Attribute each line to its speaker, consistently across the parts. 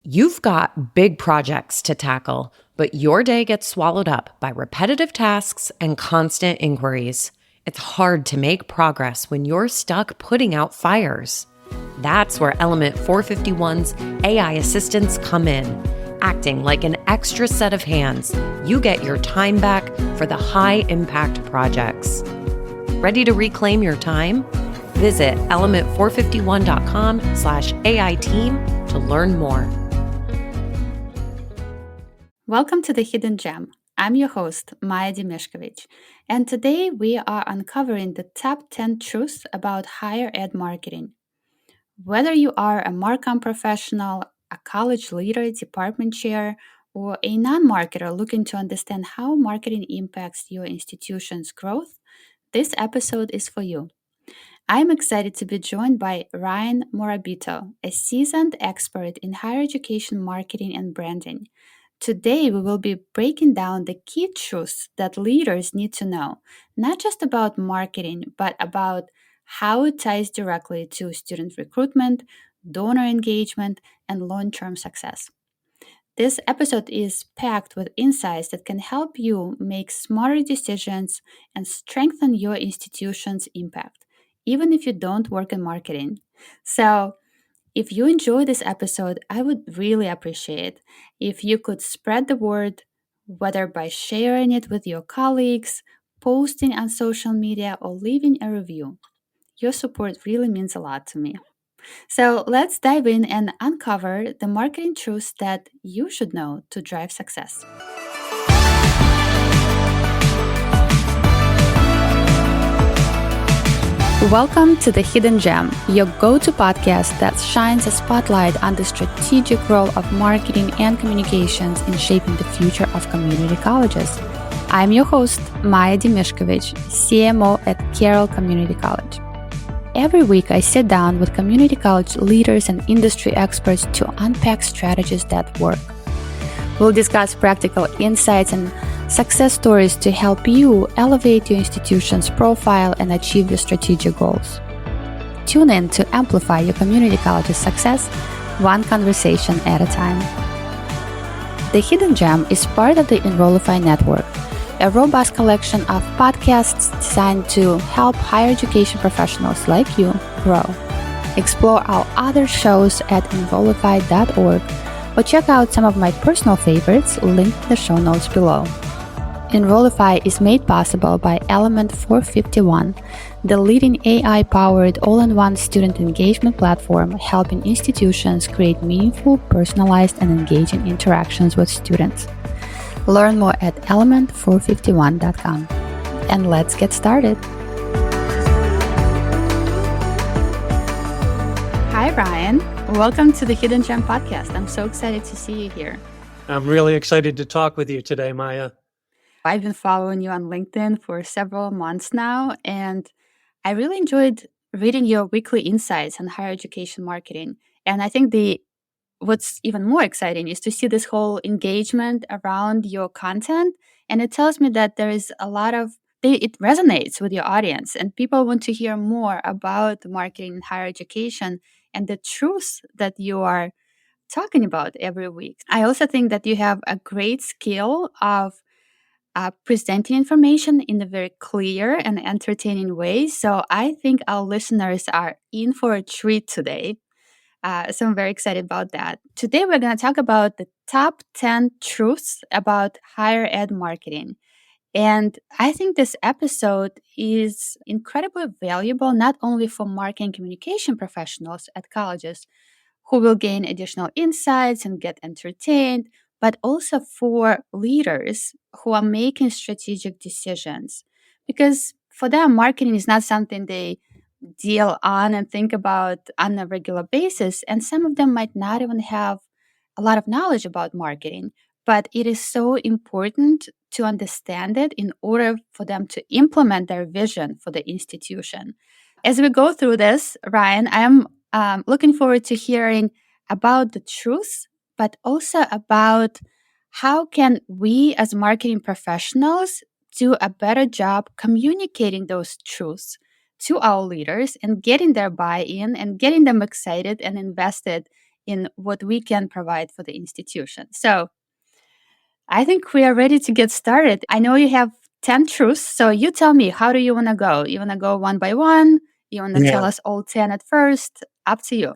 Speaker 1: You've got big projects to tackle, but your day gets swallowed up by repetitive tasks and constant inquiries. It's hard to make progress when you're stuck putting out fires. That's where Element 451's AI assistants come in. Acting like an extra set of hands, you get your time back for the high-impact projects. Ready to reclaim your time? Visit element451.com/AI team to learn more.
Speaker 2: Welcome to The Hidden Gem. I'm your host, Maya Dimeshkovich, and today we are uncovering the top 10 truths about higher ed marketing. Whether you are a Marcom professional, a college leader, department chair, or a non-marketer looking to understand how marketing impacts your institution's growth, this episode is for you. I'm excited to be joined by Ryan Morabito, a seasoned expert in higher education marketing and branding. Today, we will be breaking down the key truths that leaders need to know, not just about marketing, but about how it ties directly to student recruitment, donor engagement, and long term success. This episode is packed with insights that can help you make smarter decisions and strengthen your institution's impact, even if you don't work in marketing. So, if you enjoy this episode, I would really appreciate if you could spread the word, whether by sharing it with your colleagues, posting on social media, or leaving a review. Your support really means a lot to me. So let's dive in and uncover the marketing truths that you should know to drive success. Welcome to The Hidden Gem, your go-to podcast that shines a spotlight on the strategic role of marketing and communications in shaping the future of community colleges. I'm your host, Maya Dimeshkovich, CMO at Carroll Community College. Every week, I sit down with community college leaders and industry experts to unpack strategies that work. We'll discuss practical insights and success stories to help you elevate your institution's profile and achieve your strategic goals. Tune in to amplify your community college's success, one conversation at a time. The Hidden Gem is part of the Enrollify Network, a robust collection of podcasts designed to help higher education professionals like you grow. Explore our other shows at enrollify.org or check out some of my personal favorites linked in the show notes below. Enrollify is made possible by Element 451, the leading AI-powered all-in-one student engagement platform helping institutions create meaningful, personalized, and engaging interactions with students. Learn more at element451.com. And let's get started. Hi, Ryan. Welcome to the Hidden Gem podcast. I'm so excited to see you here.
Speaker 3: I'm really excited to talk with you today, Maya.
Speaker 2: I've been following you on LinkedIn for several months now, and I really enjoyed reading your weekly insights on higher education marketing. And I think what's even more exciting is to see this whole engagement around your content. And it tells me that there is it resonates with your audience, and people want to hear more about marketing in higher education and the truths that you are talking about every week. I also think that you have a great skill of presenting information in a very clear and entertaining way. So I think our listeners are in for a treat today. So I'm very excited about that. Today, we're going to talk about the top 10 truths about higher ed marketing. And I think this episode is incredibly valuable, not only for marketing communication professionals at colleges who will gain additional insights and get entertained, but also for leaders who are making strategic decisions. Because for them, marketing is not something they deal on and think about on a regular basis. And some of them might not even have a lot of knowledge about marketing, but it is so important to understand it in order for them to implement their vision for the institution. As we go through this, Ryan, I am looking forward to hearing about the truth, but also about how can we as marketing professionals do a better job communicating those truths to our leaders and getting their buy-in and getting them excited and invested in what we can provide for the institution. So I think we are ready to get started. I know you have 10 truths, so you tell me, how do you want to go? You want to go one by one? You want to
Speaker 3: Yeah.
Speaker 2: tell us all 10 at first? Up to you.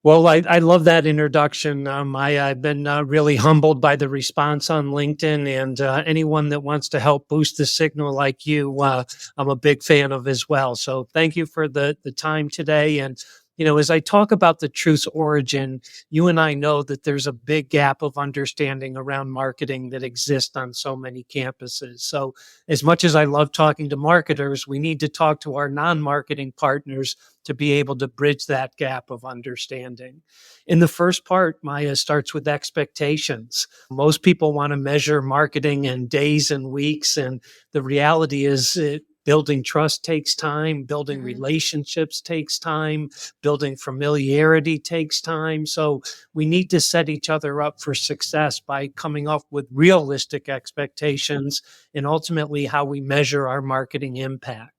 Speaker 3: Well, I love that introduction. I've been really humbled by the response on LinkedIn, and anyone that wants to help boost the signal like you, I'm a big fan of as well. So thank you for the time today. And as I talk about the truth's origin, you and I know that there's a big gap of understanding around marketing that exists on so many campuses. So as much as I love talking to marketers, we need to talk to our non-marketing partners to be able to bridge that gap of understanding. In the first part, Maya starts with expectations. Most people want to measure marketing in days and weeks, and the reality is building trust takes time, building relationships takes time, building familiarity takes time. So we need to set each other up for success by coming up with realistic expectations and ultimately how we measure our marketing impact.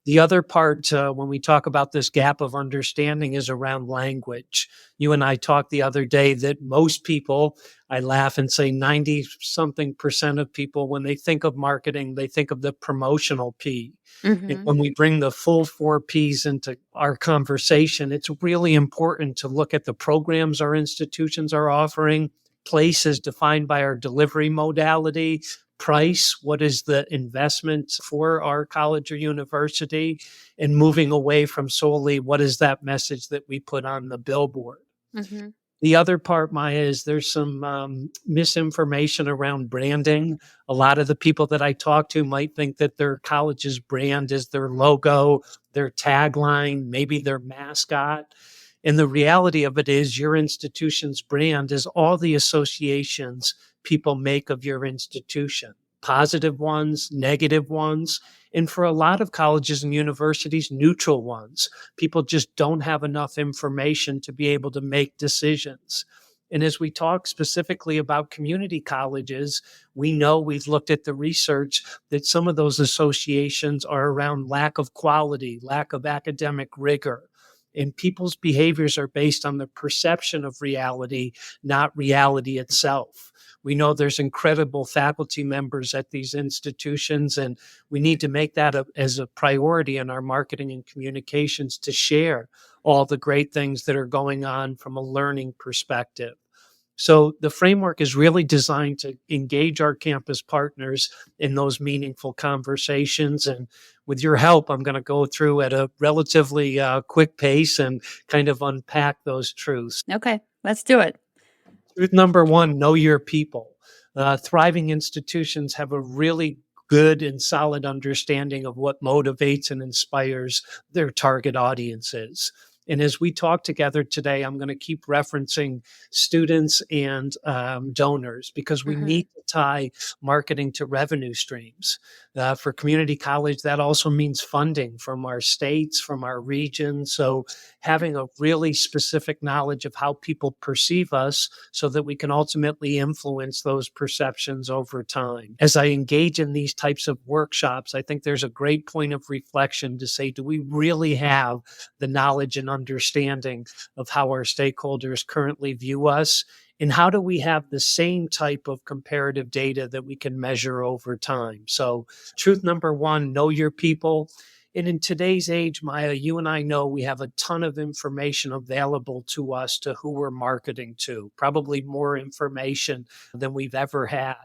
Speaker 3: The other part, when we talk about this gap of understanding, is around language. You and I talked the other day that most people, I laugh and say 90 something percent of people, when they think of marketing, they think of the promotional P. And when we bring the full 4 Ps into our conversation, it's really important to look at the programs our institutions are offering, places defined by our delivery modality, price, what is the investment for our college or university, and moving away from solely what is that message that we put on the billboard. The other part, Maya, is there's some misinformation around branding. A lot of the people that I talk to might think that their college's brand is their logo, their tagline, maybe their mascot. And the reality of it is your institution's brand is all the associations people make of your institution, positive ones, negative ones, and for a lot of colleges and universities, neutral ones. People just don't have enough information to be able to make decisions. And as we talk specifically about community colleges, we know we've looked at the research that some of those associations are around lack of quality, lack of academic rigor. And people's behaviors are based on the perception of reality, not reality itself. We know there's incredible faculty members at these institutions, and we need to make that as a priority in our marketing and communications to share all the great things that are going on from a learning perspective. So the framework is really designed to engage our campus partners in those meaningful conversations. And with your help, I'm going to go through at a relatively quick pace and kind of unpack those truths.
Speaker 2: Okay, let's do it.
Speaker 3: Truth number one, know your people. Thriving institutions have a really good and solid understanding of what motivates and inspires their target audiences. And as we talk together today, I'm going to keep referencing students and donors because we need to tie marketing to revenue streams. For community college, that also means funding from our states, from our regions. So having a really specific knowledge of how people perceive us so that we can ultimately influence those perceptions over time. As I engage in these types of workshops, I think there's a great point of reflection to say, do we really have the knowledge and understanding of how our stakeholders currently view us? And how do we have the same type of comparative data that we can measure over time? So truth number one, know your people. And in today's age, Maya, you and I know we have a ton of information available to us to who we're marketing to, probably more information than we've ever had.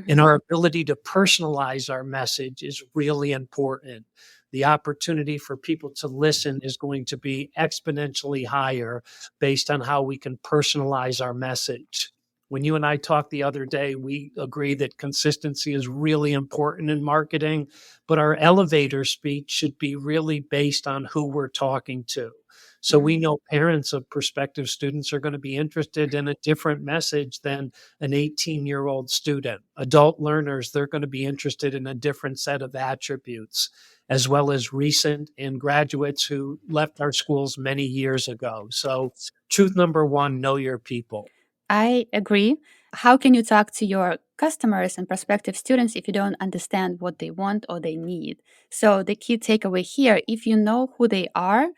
Speaker 3: And our ability to personalize our message is really important. The opportunity for people to listen is going to be exponentially higher based on how we can personalize our message. When you and I talked the other day, we agree that consistency is really important in marketing, but our elevator speech should be really based on who we're talking to. So we know parents of prospective students are going to be interested in a different message than an 18-year-old student. Adult learners, they're going to be interested in a different set of attributes, as well as recent and graduates who left our schools many years ago. So truth number one, know your people.
Speaker 2: I agree. How can you talk to your customers and prospective students if you don't understand what they want or they need? So the key takeaway here, if you know who they are,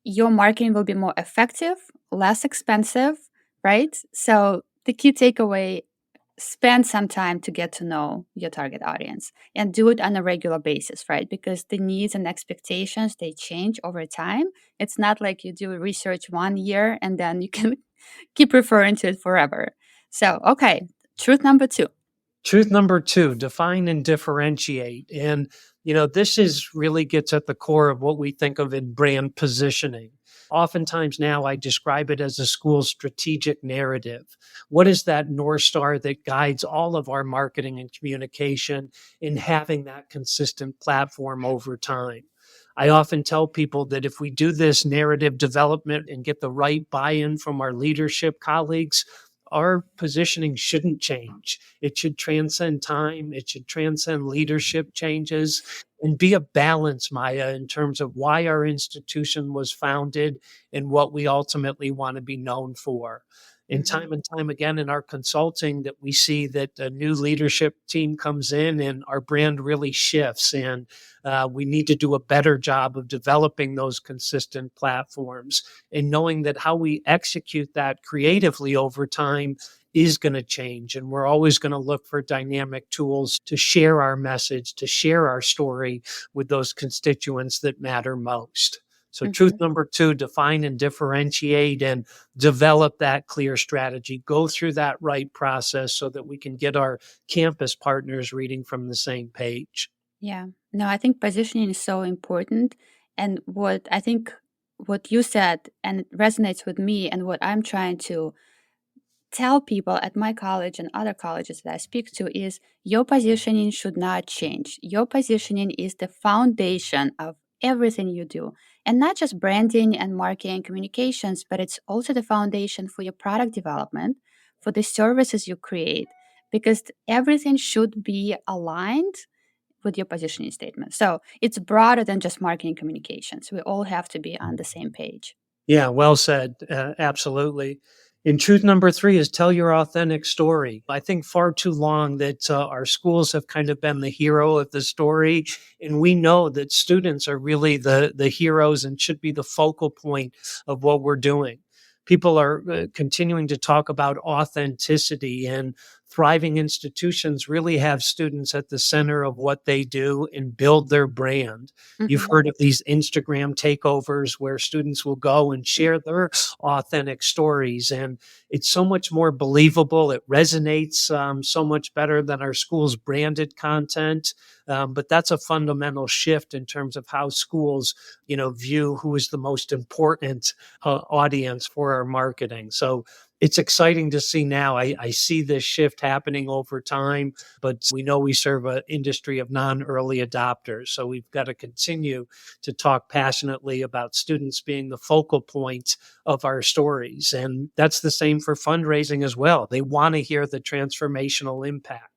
Speaker 2: your marketing will be more effective, less expensive, right? So the key takeaway, spend some time to get to know your target audience and do it on a regular basis, right? Because the needs and expectations, they change over time. It's not like you do research 1 year and then you can keep referring to it forever. So, okay, truth number 2.
Speaker 3: Truth number 2, define and differentiate. And, this is really gets at the core of what we think of in brand positioning. Oftentimes now I describe it as a school's strategic narrative. What is that North Star that guides all of our marketing and communication in having that consistent platform over time? I often tell people that if we do this narrative development and get the right buy-in from our leadership colleagues, our positioning shouldn't change. It should transcend time. It should transcend leadership changes and be a balance, Maya, in terms of why our institution was founded and what we ultimately want to be known for. And time and time again in our consulting that we see that a new leadership team comes in and our brand really shifts. And we need to do a better job of developing those consistent platforms and knowing that how we execute that creatively over time is going to change. And we're always going to look for dynamic tools to share our message, to share our story with those constituents that matter most. So truth number 2, define and differentiate and develop that clear strategy. Go through that right process so that we can get our campus partners reading from the same page.
Speaker 2: Yeah. No, I think positioning is so important. And what you said, and it resonates with me, and what I'm trying to tell people at my college and other colleges that I speak to is your positioning should not change. Your positioning is the foundation of everything you do. And not just branding and marketing communications, but it's also the foundation for your product development, for the services you create, because everything should be aligned with your positioning statement. So it's broader than just marketing communications. We all have to be on the same page.
Speaker 3: Yeah, well said. Absolutely. And truth number 3 is tell your authentic story. I think far too long that our schools have kind of been the hero of the story. And we know that students are really the heroes and should be the focal point of what we're doing. People are continuing to talk about authenticity, and thriving institutions really have students at the center of what they do and build their brand. You've heard of these Instagram takeovers where students will go and share their authentic stories, and it's so much more believable. It resonates so much better than our school's branded content. But that's a fundamental shift in terms of how schools, view who is the most important audience for our marketing. So it's exciting to see now. I see this shift happening over time, but we know we serve an industry of non-early adopters. So we've got to continue to talk passionately about students being the focal point of our stories. And that's the same for fundraising as well. They want to hear the transformational impact.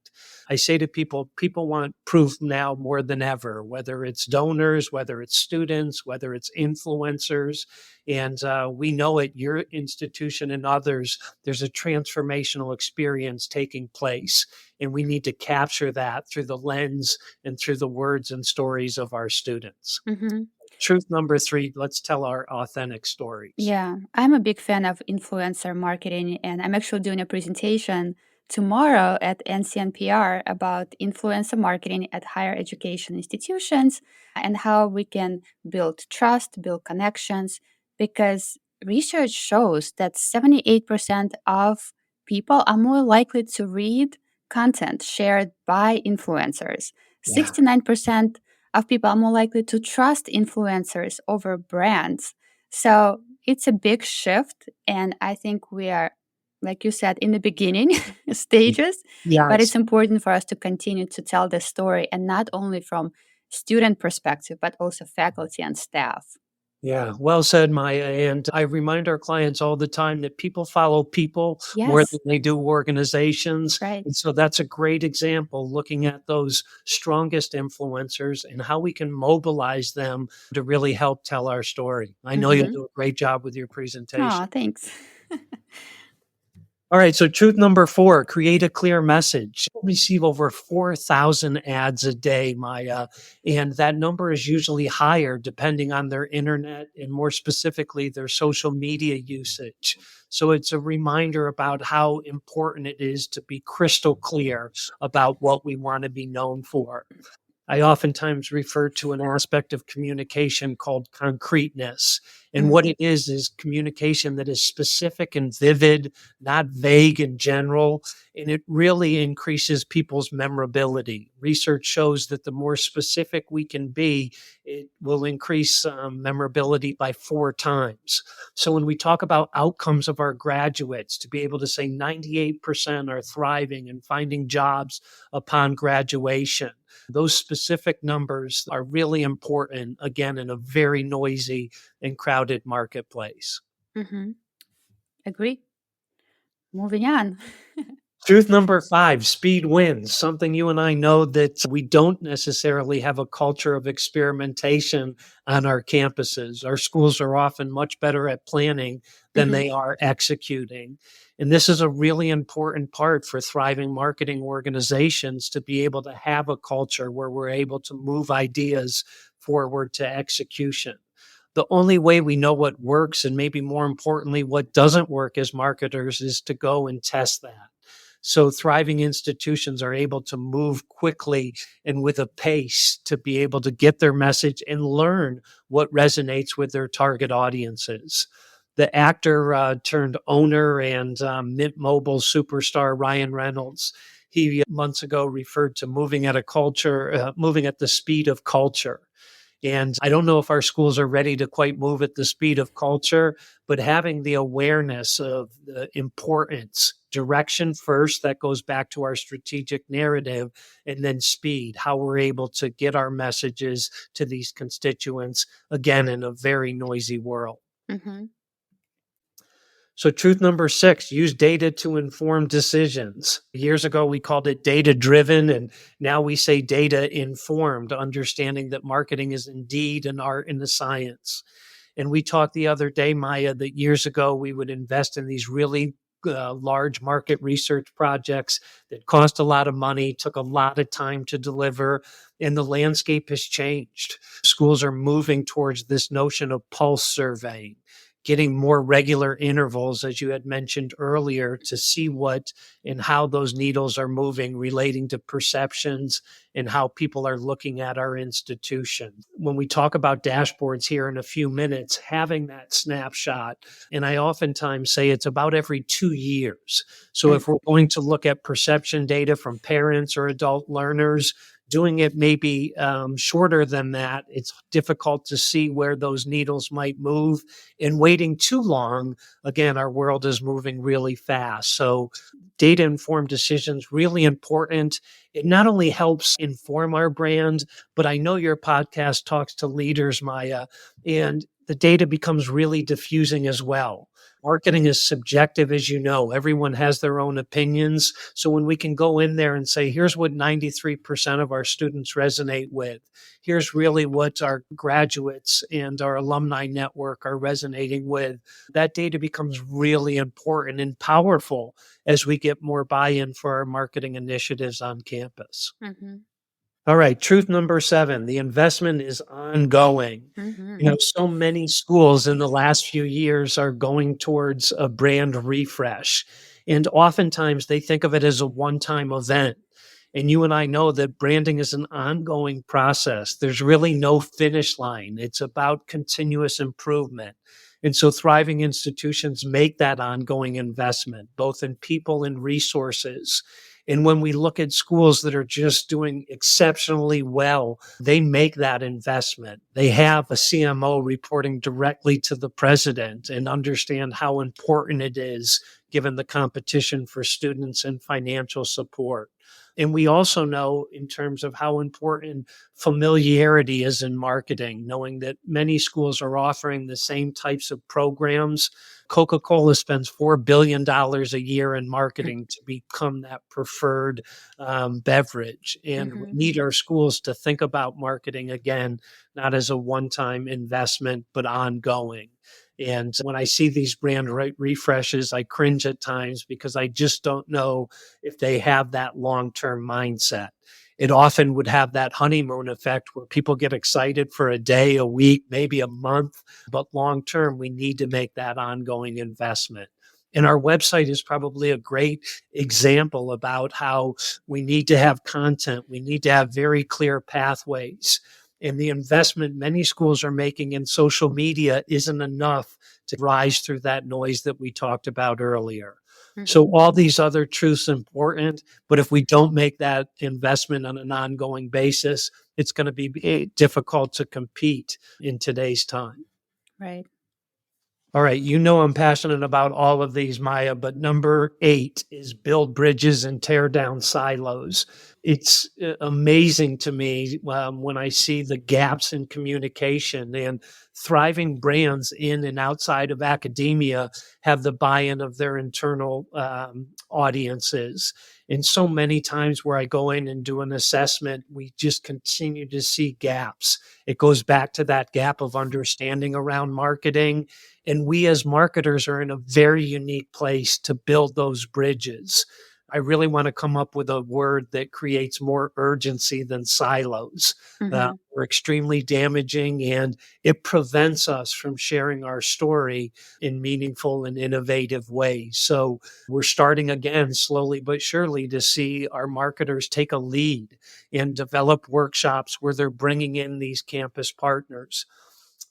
Speaker 3: I say to people want proof now more than ever, whether it's donors, whether it's students, whether it's influencers. And we know at your institution and others, there's a transformational experience taking place. And we need to capture that through the lens and through the words and stories of our students. Truth number 3, let's tell our authentic stories.
Speaker 2: Yeah, I'm a big fan of influencer marketing, and I'm actually doing a presentation tomorrow at NCNPR about influencer marketing at higher education institutions and how we can build trust, build connections, because research shows that 78% of people are more likely to read content shared by influencers. 69% of people are more likely to trust influencers over brands. So it's a big shift, and I think we are, like you said, in the beginning stages, but it's important for us to continue to tell the story, and not only from student perspective, but also faculty and staff.
Speaker 3: Yeah, well said, Maya. And I remind our clients all the time that people follow people more
Speaker 2: Yes,
Speaker 3: than they do organizations.
Speaker 2: right.
Speaker 3: And so that's a great example, looking at those strongest influencers and how we can mobilize them to really help tell our story. I know you'll do a great job with your presentation.
Speaker 2: Oh, thanks.
Speaker 3: All right. So truth number 4, create a clear message. I receive over 4,000 ads a day, Maya, and that number is usually higher depending on their internet and more specifically their social media usage. So it's a reminder about how important it is to be crystal clear about what we want to be known for. I oftentimes refer to an aspect of communication called concreteness. And what it is communication that is specific and vivid, not vague and general. And it really increases people's memorability. Research shows that the more specific we can be, it will increase memorability by 4 times. So when we talk about outcomes of our graduates, to be able to say 98% are thriving and finding jobs upon graduation, those specific numbers are really important, again, in a very noisy and crowded marketplace.
Speaker 2: Mm-hmm. Agree. Moving on.
Speaker 3: Truth number 5, speed wins. Something you and I know that we don't necessarily have a culture of experimentation on our campuses. Our schools are often much better at planning than
Speaker 2: Mhm.
Speaker 3: they are executing. And this is a really important part for thriving marketing organizations to be able to have a culture where we're able to move ideas forward to execution. The only way we know what works and maybe more importantly, what doesn't work as marketers is to go and test that. So thriving institutions are able to move quickly and with a pace to be able to get their message and learn what resonates with their target audiences. The actor turned owner and Mint Mobile superstar Ryan Reynolds, he months ago referred to moving at the speed of culture. And I don't know if our schools are ready to quite move at the speed of culture, but having the awareness of the importance, direction first, that goes back to our strategic narrative, and then speed, how we're able to get our messages to these constituents, again, in a very noisy world.
Speaker 2: Mm-hmm.
Speaker 3: So truth number 6, use data to inform decisions. Years ago, we called it data driven, and now we say data informed, understanding that marketing is indeed an art and a science. And we talked the other day, Maya, that years ago we would invest in these really large market research projects that cost a lot of money, took a lot of time to deliver, and the landscape has changed. Schools are moving towards this notion of pulse surveying, getting more regular intervals, as you had mentioned earlier, to see what and how those needles are moving relating to perceptions and how people are looking at our institution. When we talk about dashboards here in a few minutes, having that snapshot, and I oftentimes say it's about every 2 years. So if we're going to look at perception data from parents or adult learners, doing it maybe shorter than that, it's difficult to see where those needles might move. And waiting too long, again, our world is moving really fast. So data-informed decisions, really important. It not only helps inform our brand, but I know your podcast talks to leaders, Maya, and the data becomes really diffusing as well. Marketing is subjective, as you know. Everyone has their own opinions. So when we can go in there and say, here's what 93% of our students resonate with, here's really what our graduates and our alumni network are resonating with, that data becomes really important and powerful as we get more buy-in for our marketing initiatives on campus.
Speaker 2: Mm-hmm.
Speaker 3: All right, truth number 7, the investment is ongoing.
Speaker 2: Mm-hmm.
Speaker 3: So many schools in the last few years are going towards a brand refresh. And oftentimes they think of it as a one-time event. And you and I know that branding is an ongoing process. There's really no finish line. It's about continuous improvement. And so thriving institutions make that ongoing investment, both in people and resources. And when we look at schools that are just doing exceptionally well, they make that investment. They have a CMO reporting directly to the president and understand how important it is given the competition for students and financial support. And we also know in terms of how important familiarity is in marketing, knowing that many schools are offering the same types of programs. Coca-Cola spends $4 billion a year in marketing to become that preferred beverage. And we need our schools to think about marketing again, not as a one-time investment, but ongoing. And when I see these brand refreshes, I cringe at times because I just don't know if they have that long-term mindset. It often would have that honeymoon effect where people get excited for a day, a week, maybe a month, but long term, we need to make that ongoing investment. And our website is probably a great example about how we need to have content. We need to have very clear pathways. And the investment many schools are making in social media isn't enough to rise through that noise that we talked about earlier. So all these other truths are important, but if we don't make that investment on an ongoing basis, it's going to be difficult to compete in today's time.
Speaker 2: Right.
Speaker 3: All right. You know, I'm passionate about all of these, Maya, but number 8 is build bridges and tear down silos. It's amazing to me when I see the gaps in communication, and thriving brands in and outside of academia have the buy-in of their internal audiences. And so many times where I go in and do an assessment, we just continue to see gaps. It goes back to that gap of understanding around marketing. And we as marketers are in a very unique place to build those bridges. I really want to come up with a word that creates more urgency than silos. We're extremely damaging, and it prevents us from sharing our story in meaningful and innovative ways. So we're starting again, slowly but surely, to see our marketers take a lead and develop workshops where they're bringing in these campus partners.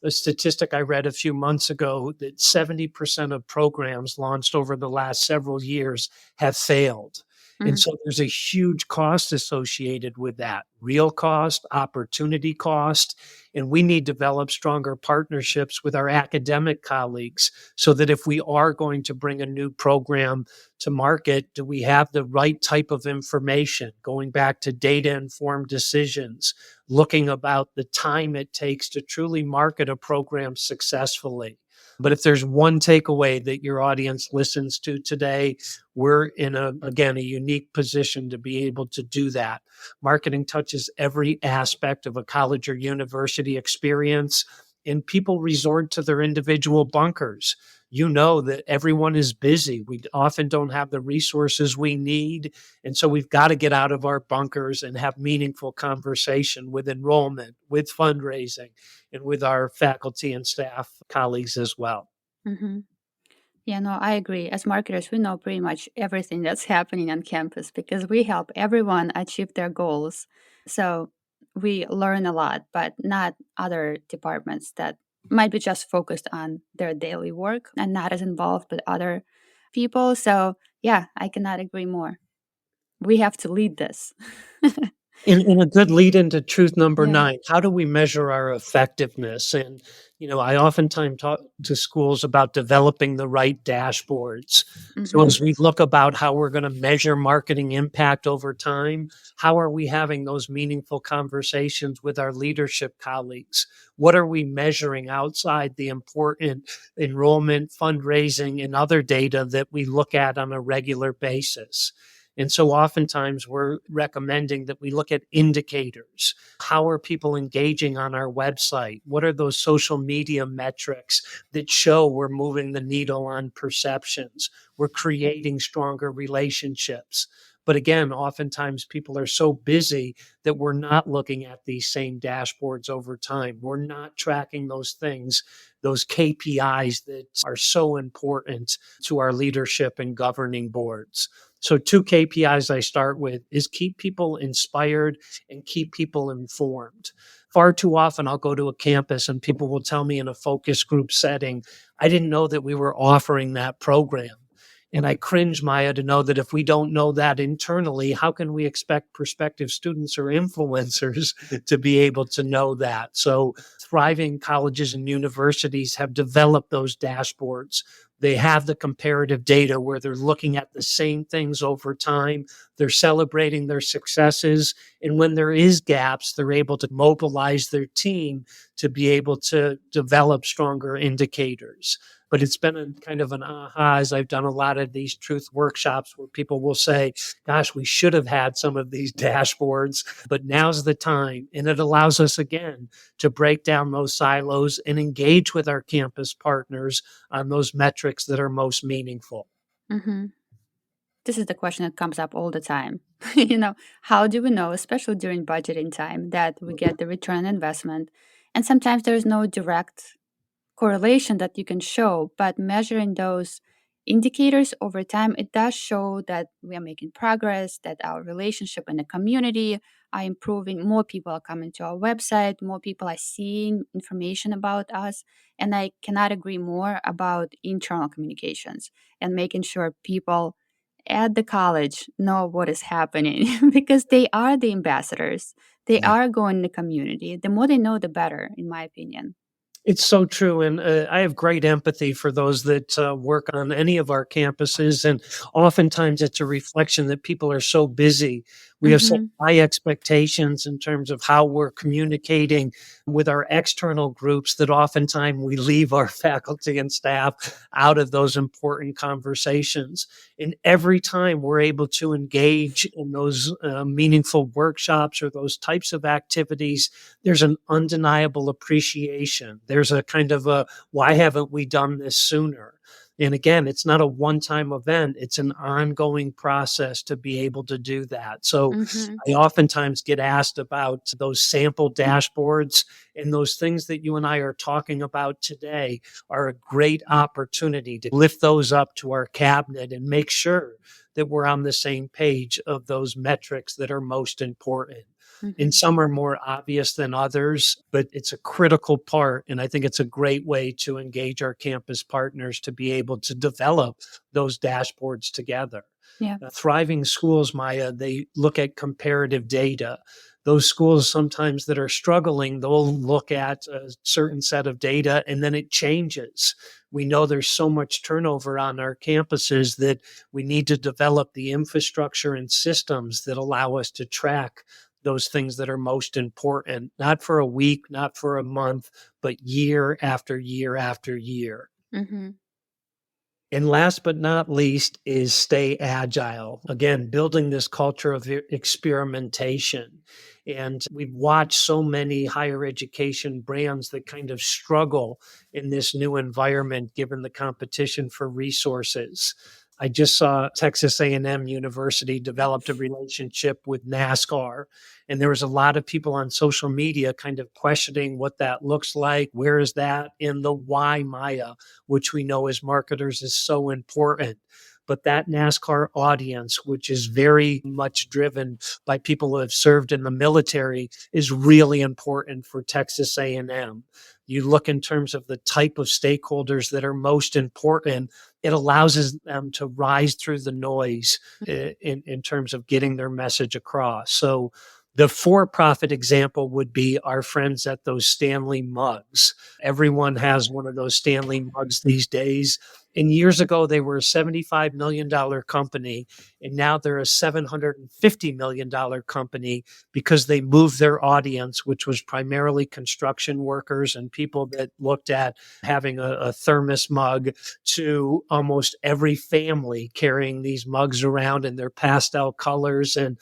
Speaker 3: A statistic I read a few months ago that 70% of programs launched over the last several years have failed. And so there's a huge cost associated with that, real cost, opportunity cost. And we need to develop stronger partnerships with our academic colleagues so that if we are going to bring a new program to market, do we have the right type of information, going back to data-informed decisions, looking about the time it takes to truly market a program successfully. But if there's one takeaway that your audience listens to today, we're in a unique position to be able to do that. Marketing touches every aspect of a college or university experience, and people resort to their individual bunkers. You know that everyone is busy. We often don't have the resources we need. And so we've got to get out of our bunkers and have meaningful conversation with enrollment, with fundraising, and with our faculty and staff colleagues as well.
Speaker 2: Yeah, no, I agree. As marketers, we know pretty much everything that's happening on campus because we help everyone achieve their goals. So we learn a lot, but not other departments that might be just focused on their daily work and not as involved with other people. So yeah, I cannot agree more. We have to lead this.
Speaker 3: In a good lead into truth number
Speaker 2: Yeah.
Speaker 3: 9, how do we measure our effectiveness? And, I oftentimes talk to schools about developing the right dashboards. So as we look about how we're going to measure marketing impact over time, how are we having those meaningful conversations with our leadership colleagues? What are we measuring outside the important enrollment, fundraising, and other data that we look at on a regular basis? And so oftentimes we're recommending that we look at indicators. How are people engaging on our website? What are those social media metrics that show we're moving the needle on perceptions? We're creating stronger relationships. But again, oftentimes people are so busy that we're not looking at these same dashboards over time. We're not tracking those things, those KPIs that are so important to our leadership and governing boards. So 2 KPIs I start with is keep people inspired and keep people informed. Far too often I'll go to a campus and people will tell me in a focus group setting, I didn't know that we were offering that program. And I cringe, Maya, to know that if we don't know that internally, how can we expect prospective students or influencers to be able to know that? So thriving colleges and universities have developed those dashboards. They have the comparative data where they're looking at the same things over time. They're celebrating their successes. And when there is gaps, they're able to mobilize their team to be able to develop stronger indicators. but it's been a kind of an aha as I've done a lot of these truth workshops where people will say, gosh, we should have had some of these dashboards, but now's the time. And it allows us again to break down those silos and engage with our campus partners on those metrics that are most meaningful.
Speaker 2: Hmm. This is the question that comes up all the time. How do we know, especially during budgeting time, that we get the return on investment? And sometimes there is no direct correlation that you can show, but measuring those indicators over time, it does show that we are making progress, that our relationship in the community are improving. More people are coming to our website, more people are seeing information about us. And I cannot agree more about internal communications and making sure people at the college know what is happening because they are the ambassadors. They
Speaker 3: Yeah.
Speaker 2: are going in the community. The more they know, the better, in my opinion.
Speaker 3: It's so true. And I have great empathy for those that work on any of our campuses. And oftentimes it's a reflection that people are so busy. We have such
Speaker 2: Hmm.
Speaker 3: high expectations in terms of how we're communicating with our external groups that oftentimes we leave our faculty and staff out of those important conversations. And every time we're able to engage in those meaningful workshops or those types of activities, there's an undeniable appreciation. There's a kind of a, why haven't we done this sooner? And again, it's not a one-time event. It's an ongoing process to be able to do that. So
Speaker 2: Hmm.
Speaker 3: I oftentimes get asked about those sample dashboards, and those things that you and I are talking about today are a great opportunity to lift those up to our cabinet and make sure that we're on the same page of those metrics that are most important. And
Speaker 2: Hmm.
Speaker 3: some are more obvious than others, but it's a critical part. And I think it's a great way to engage our campus partners to be able to develop those dashboards together.
Speaker 2: Yeah.
Speaker 3: Thriving schools, Maya, they look at comparative data. Those schools sometimes that are struggling, they'll look at a certain set of data and then it changes. We know there's so much turnover on our campuses that we need to develop the infrastructure and systems that allow us to track those things that are most important, not for a week, not for a month, but year after year after year.
Speaker 2: Hmm.
Speaker 3: And last but not least is stay agile. Again, building this culture of experimentation. And we've watched so many higher education brands that kind of struggle in this new environment given the competition for resources. I just saw Texas A&M University developed a relationship with NASCAR, and there was a lot of people on social media kind of questioning what that looks like. Where is that in the why, Maya, which we know as marketers is so important. But that NASCAR audience, which is very much driven by people who have served in the military, is really important for Texas A&M. You look in terms of the type of stakeholders that are most important, it allows them to rise through the noise in terms of getting their message across. So the for-profit example would be our friends at those Stanley mugs. Everyone has one of those Stanley mugs these days. And years ago, they were a $75 million company, and now they're a $750 million company because they moved their audience, which was primarily construction workers and people that looked at having a thermos mug, to almost every family carrying these mugs around in their pastel colors. And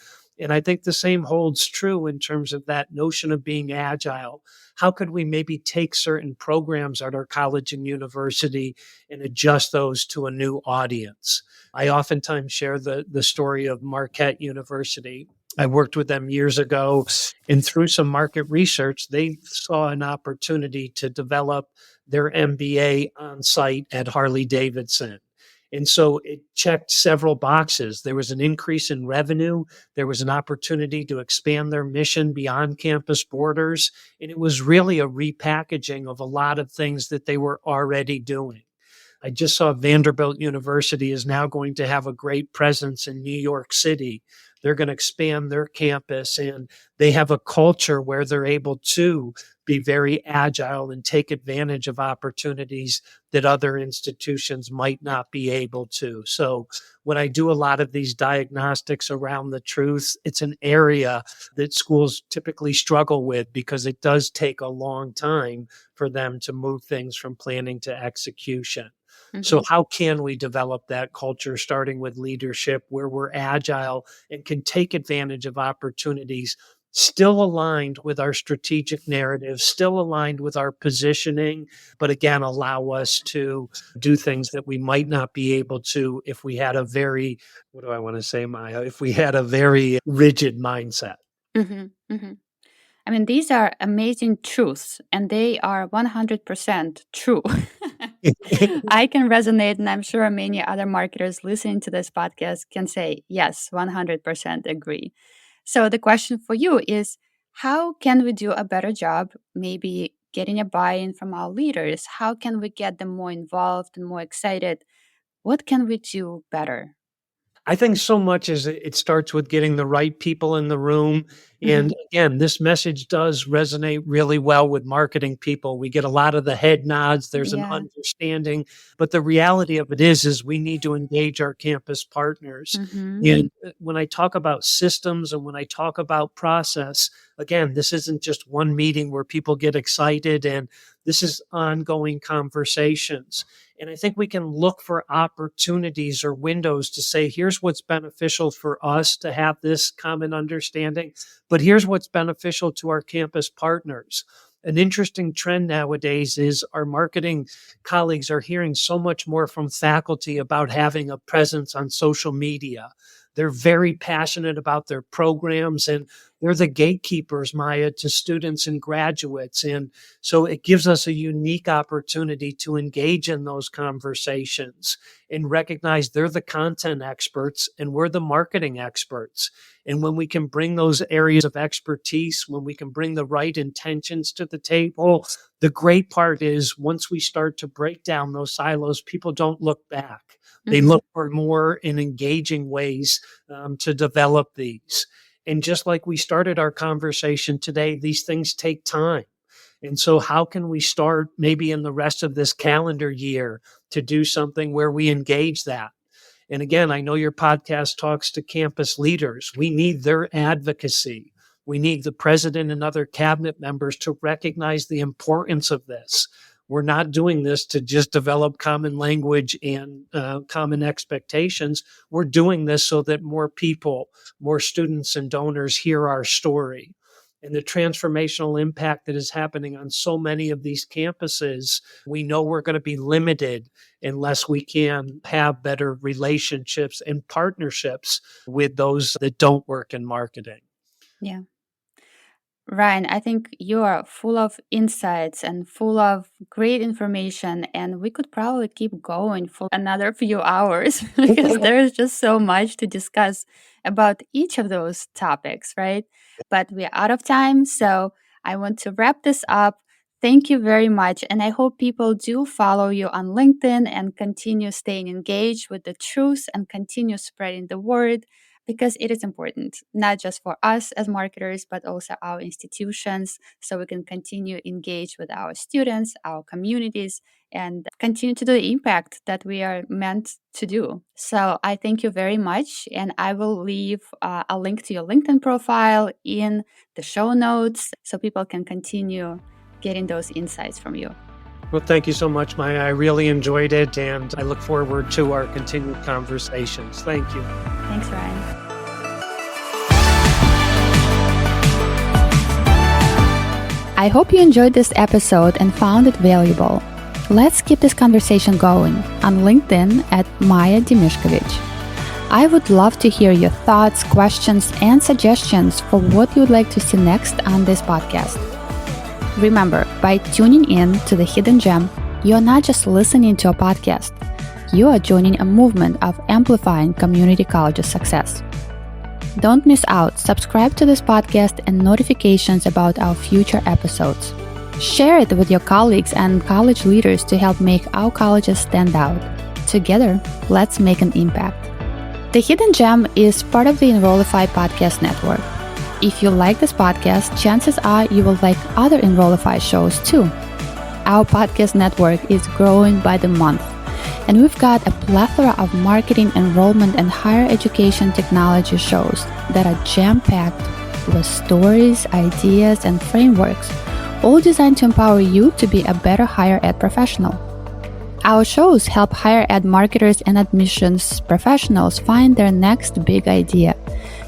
Speaker 3: I think the same holds true in terms of that notion of being agile. How could we maybe take certain programs at our college and university and adjust those to a new audience? I oftentimes share the story of Marquette University. I worked with them years ago, and through some market research, they saw an opportunity to develop their MBA on site at Harley Davidson. And so it checked several boxes. There was an increase in revenue. There was an opportunity to expand their mission beyond campus borders. And it was really a repackaging of a lot of things that they were already doing. I just saw Vanderbilt University is now going to have a great presence in New York City. They're going to expand their campus, and they have a culture where they're able to be very agile and take advantage of opportunities that other institutions might not be able to. So when I do a lot of these diagnostics around the truth, it's an area that schools typically struggle with because it does take a long time for them to move things from planning to execution. So how can we develop that culture, starting with leadership, where we're agile and can take advantage of opportunities, still aligned with our strategic narrative, still aligned with our positioning, but again, allow us to do things that we might not be able to if we had a very, what do I want to say, Maya? If we had a very rigid mindset.
Speaker 2: I mean, these are amazing truths, and they are 100% true. I can resonate, and I'm sure many other marketers listening to this podcast can say, yes, 100% agree. So the question for you is, how can we do a better job, maybe getting a buy-in from our leaders? How can we get them more involved and more excited? What can we do better?
Speaker 3: I think so much as it starts with getting the right people in the room. And again, this message does resonate really well with marketing people. We get a lot of the head nods. There's an understanding, but the reality of it is we need to engage our campus partners. And when I talk about systems and when I talk about process, again, this isn't just one meeting where people get excited, and this is ongoing conversations. And I think we can look for opportunities or windows to say, here's what's beneficial for us to have this common understanding, but here's what's beneficial to our campus partners. An interesting trend nowadays is our marketing colleagues are hearing so much more from faculty about having a presence on social media. They're very passionate about their programs, and they're the gatekeepers, Maya, to students and graduates. And so it gives us a unique opportunity to engage in those conversations and recognize they're the content experts and we're the marketing experts. And when we can bring those areas of expertise, when we can bring the right intentions to the table, the great part is once we start to break down those silos, people don't look back. They look for more in engaging ways to develop these. And just like we started our conversation today, these things take time. And so how can we start maybe in the rest of this calendar year to do something where we engage that? And again, I know your podcast talks to campus leaders. We need their advocacy. We need the president and other cabinet members to recognize the importance of this. We're not doing this to just develop common language and common expectations. We're doing this so that more people, more students and donors hear our story. And the transformational impact that is happening on so many of these campuses, we know we're going to be limited unless we can have better relationships and partnerships with those that don't work in marketing.
Speaker 2: Yeah. Ryan, I think you are full of insights and full of great information, and we could probably keep going for another few hours because there's just so much to discuss about each of those topics, right? But we're out of time, so I want to wrap this up. Thank you very much, and I hope people do follow you on LinkedIn and continue staying engaged with the truth and continue spreading the word, because it is important, not just for us as marketers, but also our institutions, so we can continue engage with our students, our communities, and continue to do the impact that we are meant to do. So I thank you very much, and I will leave a link to your LinkedIn profile in the show notes so people can continue getting those insights from you.
Speaker 3: Well, thank you so much, Maya. I really enjoyed it, and I look forward to our continued conversations. Thank you.
Speaker 2: Thanks, Ryan. I hope you enjoyed this episode and found it valuable. Let's keep this conversation going on LinkedIn at Maya Dimishkovich. I would love to hear your thoughts, questions, and suggestions for what you would like to see next on this podcast. Remember, by tuning in to The Hidden Gem, you are not just listening to a podcast. You are joining a movement of amplifying community colleges' success. Don't miss out. Subscribe to this podcast and notifications about our future episodes. Share it with your colleagues and college leaders to help make our colleges stand out. Together, let's make an impact. The Hidden Gem is part of the Enrollify podcast network. If you like this podcast, chances are you will like other Enrollify shows too. Our podcast network is growing by the month, and we've got a plethora of marketing, enrollment, and higher education technology shows that are jam-packed with stories, ideas, and frameworks, all designed to empower you to be a better higher ed professional. Our shows help higher ed marketers and admissions professionals find their next big idea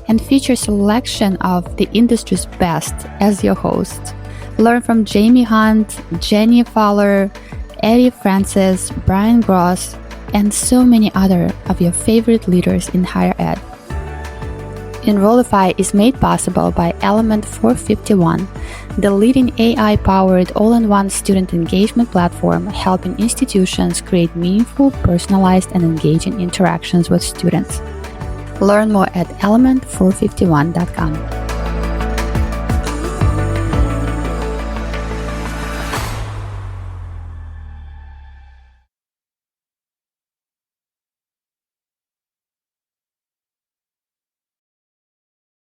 Speaker 2: and feature selection of the industry's best as your host. Learn from Jamie Hunt, Jenny Fowler, Eddie Francis, Brian Gross, and so many other of your favorite leaders in higher ed. Enrollify is made possible by Element 451, the leading AI-powered all-in-one student engagement platform helping institutions create meaningful, personalized, and engaging interactions with students. Learn more at element451.com.